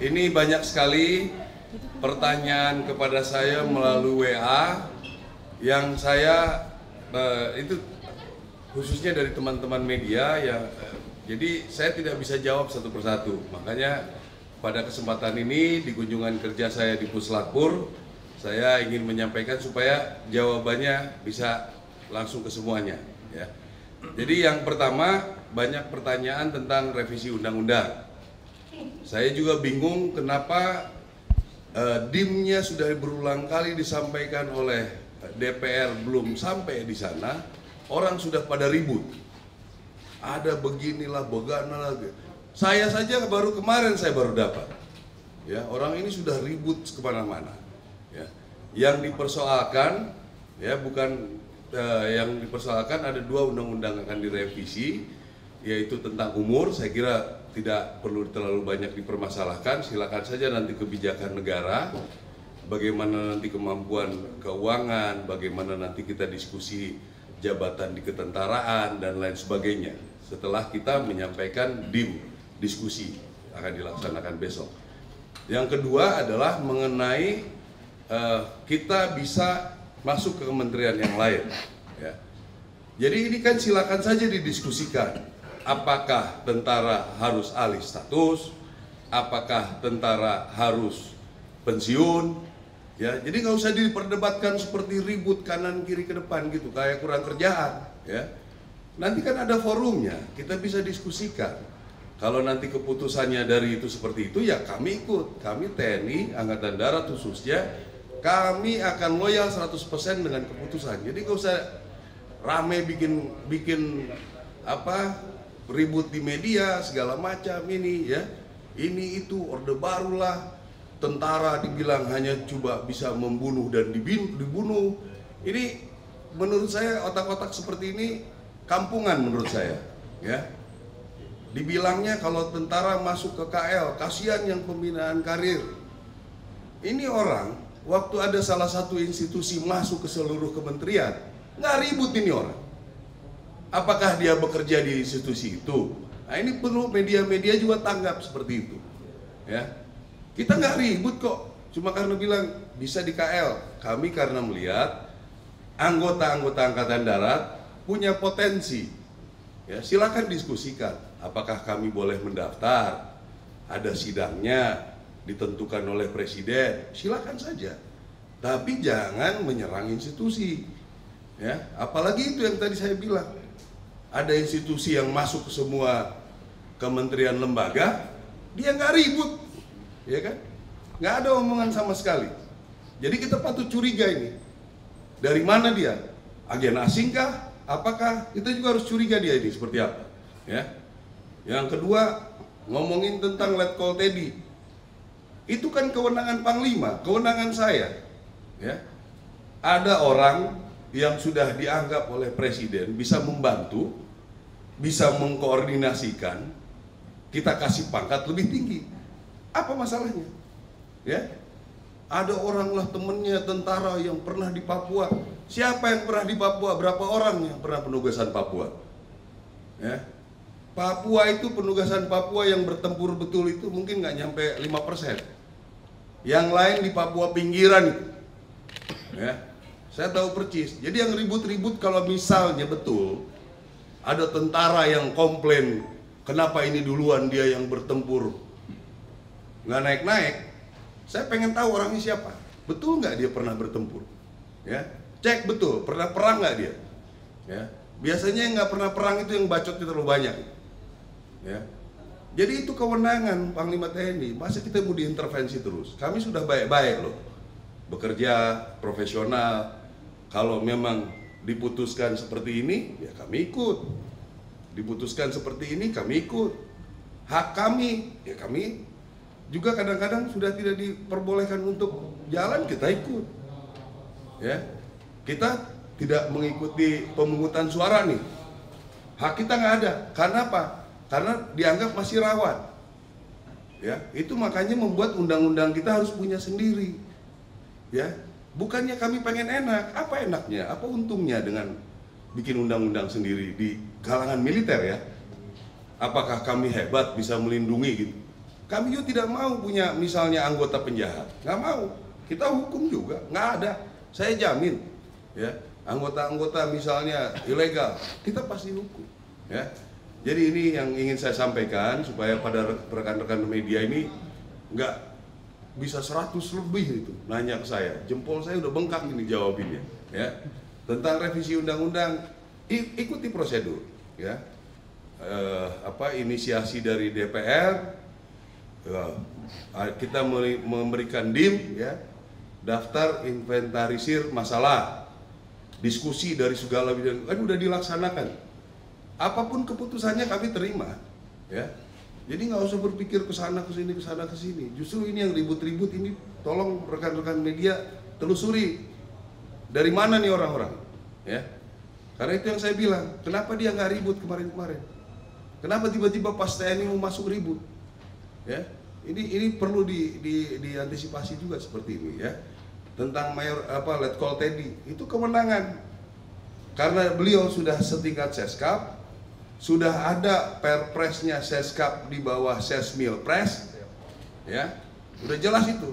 Ini banyak sekali pertanyaan kepada saya melalui WA yang saya itu khususnya dari teman-teman media ya. Jadi saya tidak bisa jawab satu persatu. Makanya pada kesempatan ini di kunjungan kerja saya di Puslapur, saya ingin menyampaikan supaya jawabannya bisa langsung ke semuanya. Ya. Jadi yang pertama, banyak pertanyaan tentang revisi undang-undang. Saya juga bingung kenapa DIM-nya sudah berulang kali disampaikan oleh DPR belum sampai di sana, orang sudah pada ribut. Ada beginilah, begana lagi. Saya saja baru kemarin saya baru dapat. Ya, orang ini sudah ribut kemana-mana. Ya, yang dipersoalkan, ya bukan yang dipersoalkan ada 2 undang-undang akan direvisi, yaitu tentang umur. Saya kira tidak perlu terlalu banyak dipermasalahkan, silakan saja nanti kebijakan negara, bagaimana nanti kemampuan keuangan, bagaimana nanti kita diskusi jabatan di ketentaraan dan lain sebagainya. Setelah kita menyampaikan DIM, diskusi akan dilaksanakan besok. Yang kedua adalah mengenai kita bisa masuk ke kementerian yang lain. Ya. Jadi ini kan silakan saja didiskusikan. Apakah tentara harus alih status? Apakah tentara harus pensiun? Ya, jadi nggak usah diperdebatkan seperti ribut kanan kiri ke depan gitu, kayak kurang kerjaan. Ya, nanti kan ada forumnya, kita bisa diskusikan. Kalau nanti keputusannya dari itu seperti itu, ya kami ikut. Kami TNI, Angkatan Darat khususnya, kami akan loyal 100% dengan keputusan. Jadi nggak usah rame bikin ribut di media segala macam ini ya. Ini itu orde barulah, tentara dibilang hanya coba bisa membunuh dan dibunuh. Ini menurut saya otak-otak seperti ini kampungan menurut saya ya. Dibilangnya kalau tentara masuk ke KL, kasihan yang pembinaan karir. Ini orang waktu ada salah satu institusi masuk ke seluruh kementerian, nggak ribut ini orang. Apakah dia bekerja di institusi itu? Nah ini perlu media-media juga tanggap seperti itu. Ya, kita nggak ribut kok. Cuma karena bilang bisa di KL. Kami karena melihat anggota-anggota Angkatan Darat punya potensi. Ya, silakan diskusikan. Apakah kami boleh mendaftar? Ada sidangnya ditentukan oleh presiden. Silakan saja. Tapi jangan menyerang institusi. Ya, apalagi itu yang tadi saya bilang. Ada institusi yang masuk ke semua kementerian lembaga, dia nggak ribut, ya kan? Nggak ada omongan sama sekali. Jadi kita patut curiga ini. Dari mana dia? Agen asing kah? Apakah? Kita juga harus curiga dia ini seperti apa. Ya. Yang kedua, ngomongin tentang Letkol Teddy. Itu kan kewenangan Panglima, kewenangan saya. Ya. Ada orang yang sudah dianggap oleh presiden bisa membantu, bisa mengkoordinasikan, kita kasih pangkat lebih tinggi. Apa masalahnya? Ya, ada orang lah temennya tentara yang pernah di Papua. Siapa yang pernah di Papua? Berapa orang yang pernah penugasan Papua? Ya, Papua itu penugasan Papua yang bertempur betul itu mungkin nggak nyampe 5%. Yang lain di Papua pinggiran itu. Ya. Saya tahu percis. Jadi yang ribut-ribut kalau misalnya betul ada tentara yang komplain kenapa ini duluan dia yang bertempur nggak naik-naik. Saya pengen tahu orangnya siapa. Betul nggak dia pernah bertempur? Ya, cek betul pernah perang nggak dia? Ya, biasanya yang nggak pernah perang itu yang bacotnya terlalu banyak. Ya, jadi itu kewenangan Panglima TNI. Masa kita mau diintervensi terus? Kami sudah baik-baik loh, bekerja profesional. Kalau memang diputuskan seperti ini, ya kami ikut. Diputuskan seperti ini, kami ikut. Hak kami, ya kami juga kadang-kadang sudah tidak diperbolehkan untuk jalan, kita ikut. Ya, kita tidak mengikuti pemungutan suara nih. Hak kita nggak ada. Karena apa? Karena dianggap masih rawan. Ya, itu makanya membuat undang-undang kita harus punya sendiri. Ya. Bukannya kami pengen enak, apa enaknya, apa untungnya dengan bikin undang-undang sendiri di kalangan militer ya? Apakah kami hebat bisa melindungi gitu? Kami juga tidak mau punya misalnya anggota penjahat, nggak mau. Kita hukum juga, nggak ada. Saya jamin, ya anggota-anggota misalnya ilegal, kita pasti hukum. Ya, jadi ini yang ingin saya sampaikan supaya pada rekan-rekan media ini nggak bisa 100 lebih itu nanya ke saya. Jempol saya udah bengkak ini jawabinnya. Ya, tentang revisi undang-undang, ikuti prosedur. Ya, inisiasi dari DPR. Kita memberikan DIM, ya, daftar inventarisir masalah, diskusi dari segala bidang, kan udah dilaksanakan. Apapun keputusannya kami terima, ya. Jadi nggak usah berpikir ke sana ke sini ke sana ke sini. Justru ini yang ribut-ribut ini, tolong rekan-rekan media telusuri dari mana nih orang-orang, ya. Karena itu yang saya bilang, kenapa dia nggak ribut kemarin-kemarin? Kenapa tiba-tiba pas TNI mau masuk ribut? Ya, ini perlu diantisipasi juga seperti ini, ya. Tentang Letkol Teddy itu kewenangan, karena beliau sudah setingkat Seskap, sudah ada perpresnya Seskap di bawah Sesmilpres, ya, udah jelas itu.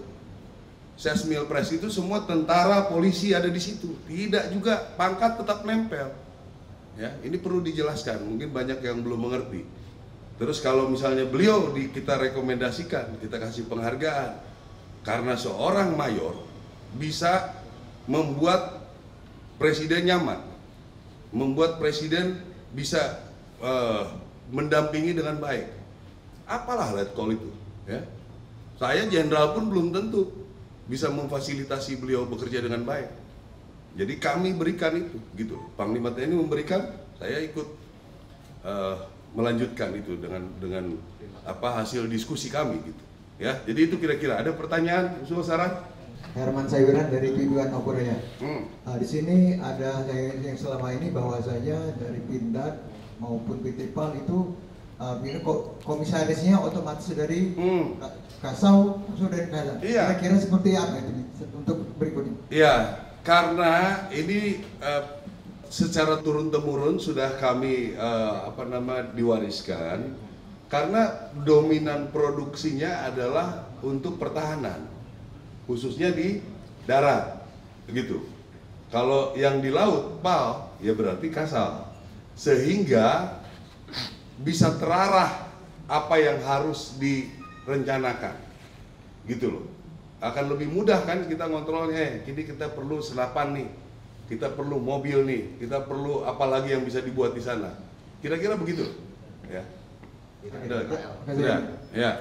Sesmilpres itu semua tentara, polisi ada di situ, tidak juga pangkat tetap nempel, ya. Ini perlu dijelaskan, mungkin banyak yang belum mengerti. Terus kalau misalnya beliau kita rekomendasikan, kita kasih penghargaan, karena seorang mayor bisa membuat presiden nyaman, membuat presiden bisa mendampingi dengan baik. Apalah Letkol itu, ya. Saya jenderal pun belum tentu bisa memfasilitasi beliau bekerja dengan baik. Jadi kami berikan itu, gitu. Panglima TNI memberikan, saya ikut melanjutkan itu dengan hasil diskusi kami, gitu, ya. Jadi itu kira-kira. Ada pertanyaan, usul, saran? Herman Sayuran dari Piduan Oporaya. Di sini ada yang selama ini bahwasanya dari Pindad maupun PT PAL itu komisarisnya otomatis dari Kasau, dari Kasau. Iya. Kira-kira seperti apa itu untuk berikutnya? Iya, karena ini secara turun-temurun sudah kami diwariskan, karena dominan produksinya adalah untuk pertahanan, khususnya di darat, begitu. Kalau yang di laut PAL, ya berarti Kasal, sehingga bisa terarah apa yang harus direncanakan, gitu loh. Akan lebih mudah kan kita ngontrolnya. Kini kita perlu senapan nih, kita perlu mobil nih, kita perlu apa lagi yang bisa dibuat di sana. Kira-kira begitu, ya. Ada lagi? Sudah, ya.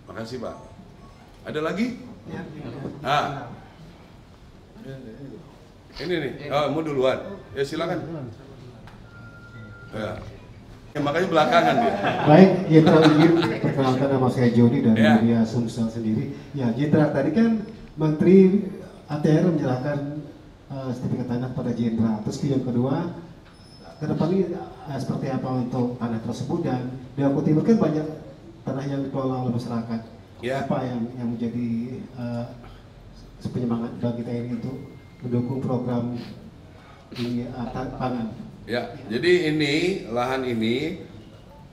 Makasih Pak. Ada lagi? Ini nih, mau duluan. Ya silakan. Ya. Makanya belakangan dia. Baik, Jenderal izin perkenalkan, nama saya Joni dari media Sumsel sendiri. Ya, Jenderal, tadi kan Menteri ATR menyerahkan sertifikat tanah pada Jenderal. Terus yang kedua, ke depan ini seperti apa untuk tanah tersebut, dan di Aku Timur kan banyak tanah yang dikelola oleh masyarakat. Ya. Apa yang menjadi penyemangat bagi TNI untuk mendukung program di pangan? Ya, jadi ini lahan ini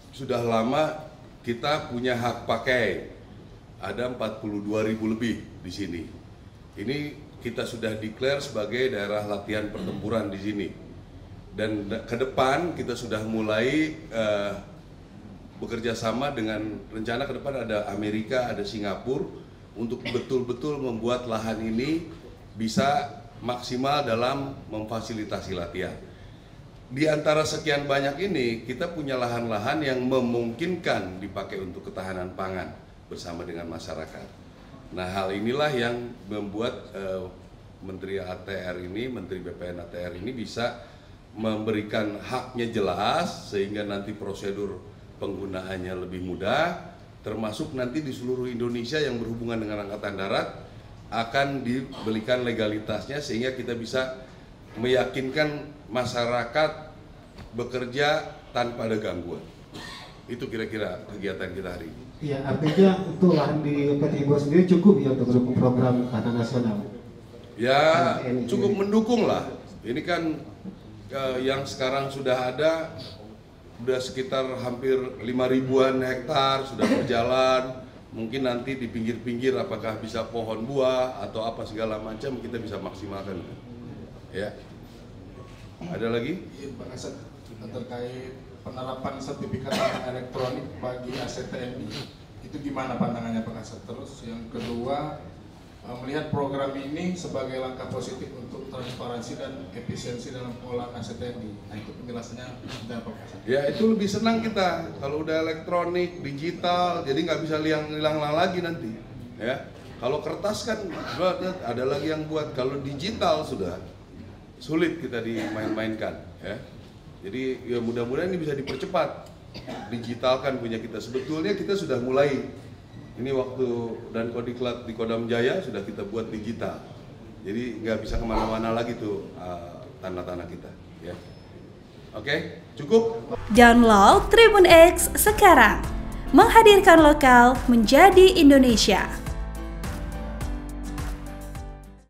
sudah lama kita punya hak pakai. Ada 42.000 lebih di sini. Ini kita sudah declare sebagai daerah latihan pertempuran di sini. Dan ke depan kita sudah mulai bekerja sama dengan rencana ke depan ada Amerika, ada Singapura untuk betul-betul membuat lahan ini bisa maksimal dalam memfasilitasi latihan. Di antara sekian banyak ini, kita punya lahan-lahan yang memungkinkan dipakai untuk ketahanan pangan bersama dengan masyarakat. Nah, hal inilah yang membuat Menteri ATR ini, Menteri BPN ATR ini bisa memberikan haknya jelas, sehingga nanti prosedur penggunaannya lebih mudah, termasuk nanti di seluruh Indonesia yang berhubungan dengan Angkatan Darat akan diberikan legalitasnya, sehingga kita bisa meyakinkan masyarakat bekerja tanpa ada gangguan. Itu kira-kira kegiatan kita hari ini. Iya, artinya untuk lahan di Timur sendiri cukup ya untuk mendukung program tahanan nasional? Ya, cukup mendukung lah. Ini kan yang sekarang sudah ada, sudah sekitar hampir 5.000-an hektar sudah berjalan. Mungkin nanti di pinggir-pinggir apakah bisa pohon buah atau apa segala macam kita bisa maksimalkan. Ya. Ada lagi? Iya, Pak Kasat, terkait penerapan sertifikat tangan elektronik bagi aset TNI, itu gimana pandangannya Pak Kasat? Terus yang kedua, melihat program ini sebagai langkah positif untuk transparansi dan efisiensi dalam pengolahan aset TNI. Nah, itu penjelasannya dan Pak Kasat. Ya, itu lebih senang kita kalau udah elektronik, digital, jadi nggak bisa hilang lagi nanti. Ya, kalau kertas kan ada lagi yang buat. Kalau digital sudah sulit kita dimain-mainkan. Ya, jadi ya mudah-mudahan ini bisa dipercepat, digitalkan punya kita. Sebetulnya kita sudah mulai. Ini waktu dan Kodiklat di Kodam Jaya sudah kita buat digital. Jadi nggak bisa kemana-mana lagi tuh tanah-tanah kita. Ya. Oke, cukup. Download Tribun X sekarang. Menghadirkan lokal menjadi Indonesia.